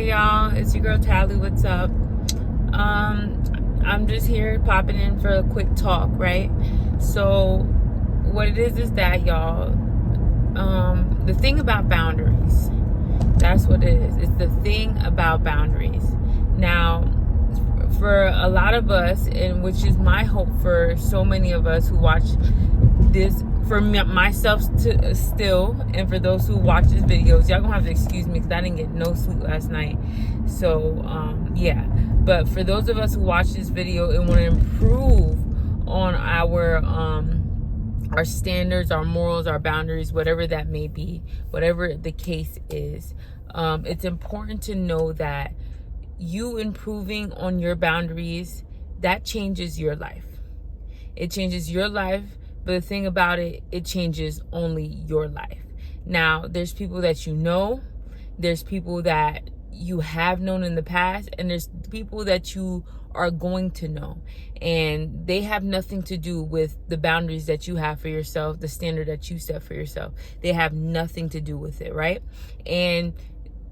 Hey y'all, it's your girl Tally. What's up? I'm just here popping in for a quick talk, right? So, what it is that y'all, the thing about boundaries. That's what it is. It's the thing about boundaries. Now, for a lot of us, and which is my hope for so many of us who watch this, for myself still, and for those who watch these videos, y'all gonna have to excuse me because I didn't get no sleep last night. So yeah, but for those of us who watch this video and want to improve on our standards, our morals, our boundaries, whatever that may be, whatever the case is, it's important to know that you improving on your boundaries, that changes your life. It changes your life, but the thing about it, it changes only your life. Now, there's people that you know, there's people that you have known in the past, and there's people that you are going to know. And they have nothing to do with the boundaries that you have for yourself, the standard that you set for yourself. They have nothing to do with it, right? And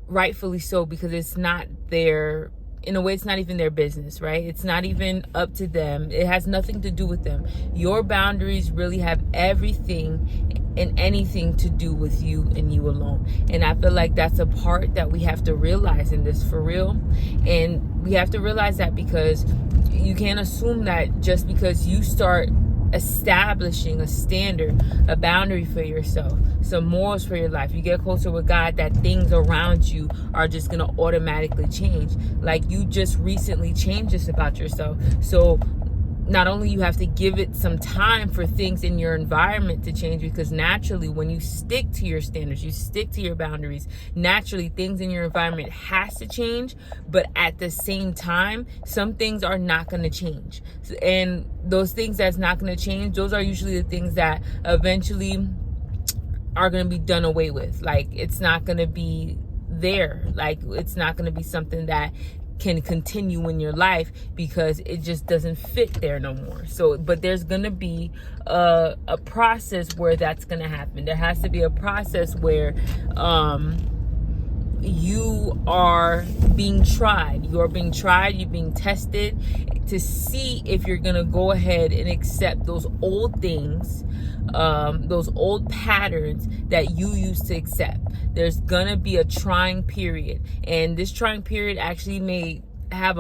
rightfully so, because it's not their, in a way, it's not even their business, right? It's not even up to them. It has nothing to do with them. Your boundaries really have everything and anything to do with you and you alone. And I feel like that's a part that we have to realize in this, for real. And we have to realize that because you can't assume that just because you start establishing a standard, a boundary for yourself, some morals for your life, you get closer with God, that things around you are just gonna automatically change. Like, you just recently changed this about yourself. So not only you have to give it some time for things in your environment to change, because naturally when you stick to your standards, you stick to your boundaries, naturally things in your environment has to change. But at the same time, some things are not going to change, and those things that's not going to change, those are usually the things that eventually are going to be done away with. Like, it's not going to be there. Like, it's not going to be something that can continue in your life because it just doesn't fit there no more. So, but there's gonna be a process where that's gonna happen. There has to be a process where you are being tried. You're being tried, you're being tested to see if you're gonna go ahead and accept those old things, those old patterns that you used to accept. There's gonna be a trying period, and this trying period actually may have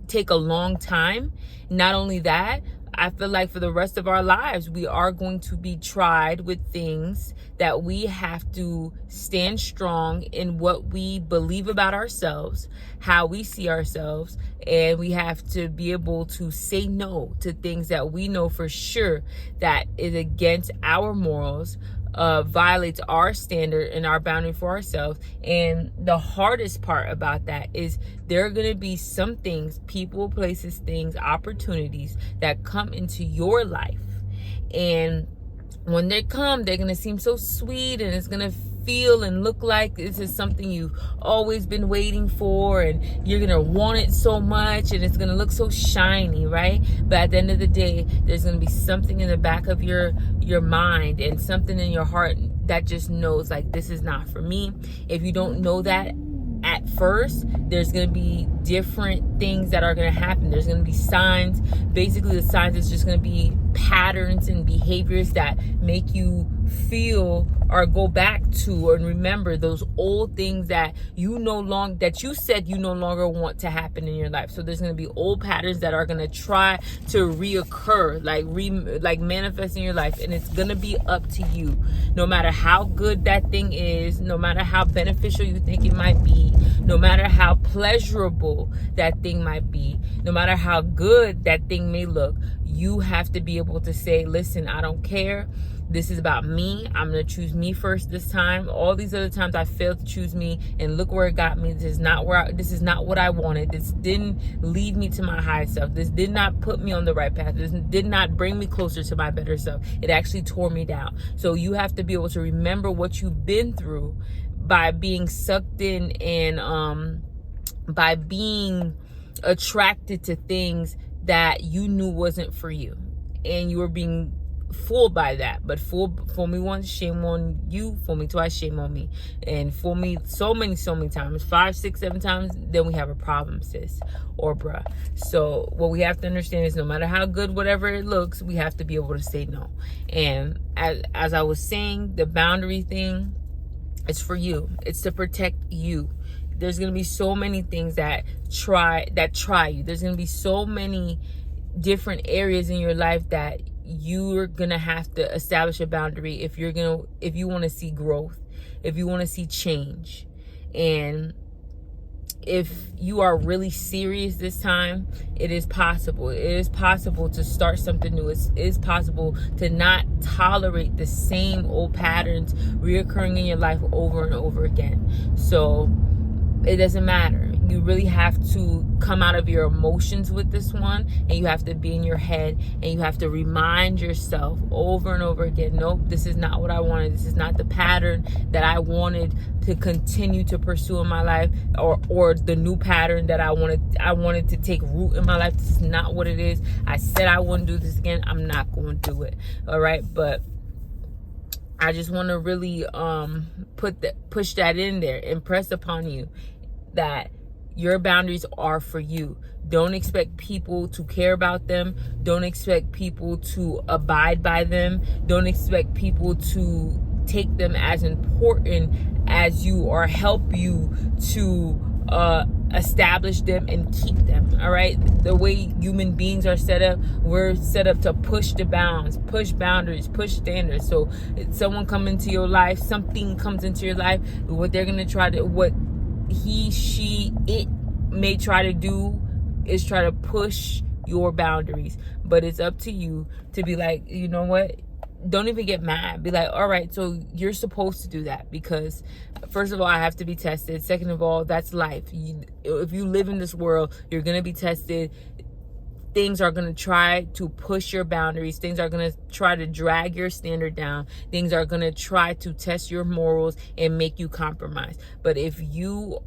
take a long time. Not only that, I feel like for the rest of our lives, we are going to be tried with things that we have to stand strong in what we believe about ourselves, how we see ourselves, and we have to be able to say no to things that we know for sure that is against our morals, violates our standard and our boundary for ourselves. And the hardest part about that is there are going to be some things, people, places, things, opportunities that come into your life, and when they come, they're going to seem so sweet, and it's going to feel and look like this is something you've always been waiting for, and you're going to want it so much, and it's going to look so shiny, right? But at the end of the day, there's going to be something in the back of your mind and something in your heart that just knows, like, this is not for me. If you don't know that at first, there's going to be different things that are going to happen. There's going to be signs. Basically, the signs is just going to be patterns and behaviors that make you feel or go back to or remember those old things that you said you no longer want to happen in your life. So there's going to be old patterns that are going to try to reoccur, like manifest in your life, and it's going to be up to you. No matter how good that thing is, no matter how beneficial you think it might be, no matter how pleasurable that thing might be, no matter how good that thing may look, you have to be able to say, listen, I don't care. This is about me. I'm going to choose me first this time. All these other times I failed to choose me, and look where it got me. This is not what I wanted. This didn't lead me to my high self. This did not put me on the right path. This did not bring me closer to my better self. It actually tore me down. So you have to be able to remember what you've been through by being sucked in and by being attracted to things that you knew wasn't for you, and you were being fooled by that. But fool me once, shame on you. Fool me twice, shame on me. And fool me so many times, 5, 6, 7 times, then we have a problem, sis or bruh. So what we have to understand is no matter how good whatever it looks, we have to be able to say no. And as I was saying, the boundary thing, it's for you. It's to protect you. There's going to be so many things that try you. There's going to be so many different areas in your life that you're going to have to establish a boundary if you want to see growth, if you want to see change. And if you are really serious this time, it is possible. It is possible to start something new. It is possible to not tolerate the same old patterns reoccurring in your life over and over again. So it doesn't matter. You really have to come out of your emotions with this one, and you have to be in your head, and you have to remind yourself over and over again, nope, this is not what I wanted. This is not the pattern that I wanted to continue to pursue in my life, or the new pattern that I wanted to take root in my life. This is not what it is. I said I wouldn't do this again. I'm not going to do it. All right. But I just want to really push that in there, impress upon you that your boundaries are for you. Don't expect people to care about them. Don't expect people to abide by them. Don't expect people to take them as important as you, or help you to establish them and keep them. All right. The way human beings are set up, we're set up to push the bounds, push boundaries, push standards. So someone comes into your life, something comes into your life, what he, she, it may try to do is try to push your boundaries. But it's up to you to be like, you know what? Don't even get mad. Be like, all right, so you're supposed to do that, because first of all, I have to be tested. Second of all, that's life. If you live in this world, you're going to be tested. Things are going to try to push your boundaries. Things are going to try to drag your standard down. Things are going to try to test your morals and make you compromise. But if you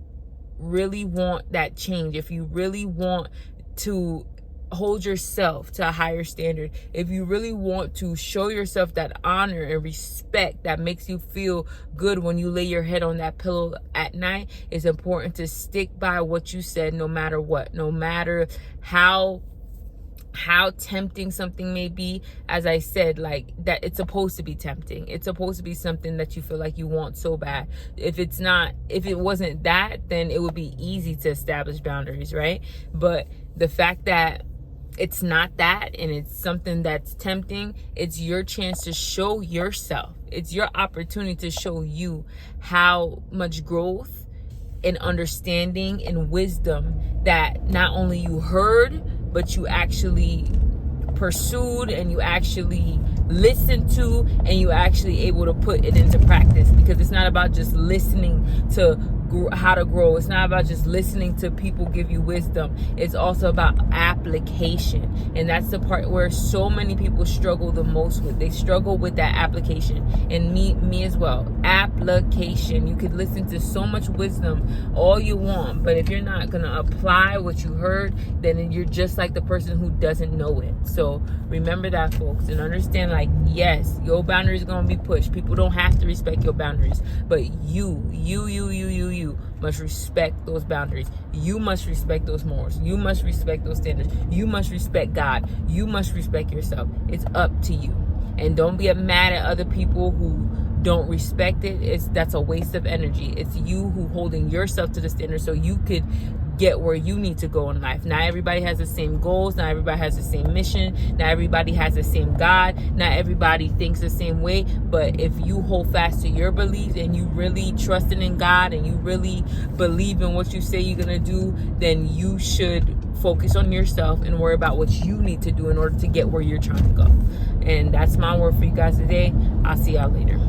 really want that change, if you really want to hold yourself to a higher standard, if you really want to show yourself that honor and respect that makes you feel good when you lay your head on that pillow at night, it's important to stick by what you said, no matter what, no matter how tempting something may be. As I said, like, that it's supposed to be tempting. It's supposed to be something that you feel like you want so bad. If it wasn't that, then it would be easy to establish boundaries, right? But the fact that it's not that, and it's something that's tempting, it's your chance to show yourself. It's your opportunity to show you how much growth and understanding and wisdom that not only you heard, but you actually pursued, and you actually listened to, and you actually able to put it into practice. Because it's not about just listening to how to grow. It's not about just listening to people give you wisdom. It's also about application. And that's the part where so many people struggle the most with. They struggle with that application. And me as well. Application. You could listen to so much wisdom all you want, but if you're not going to apply what you heard, then you're just like the person who doesn't know it. So remember that, folks, and understand, like, yes, your boundaries are going to be pushed. People don't have to respect your boundaries, but you must respect those boundaries. You must respect those morals. You must respect those standards. You must respect God. You must respect yourself. It's up to you. And don't be mad at other people who don't respect it. That's a waste of energy. It's you who holding yourself to the standard so you could get where you need to go in life. Not everybody has the same goals. Not everybody has the same mission. Not everybody has the same God. Not everybody thinks the same way. But if you hold fast to your beliefs, and you really trusting in God, and you really believe in what you say you're going to do, then you should focus on yourself and worry about what you need to do in order to get where you're trying to go. And that's my word for you guys today. I'll see y'all later.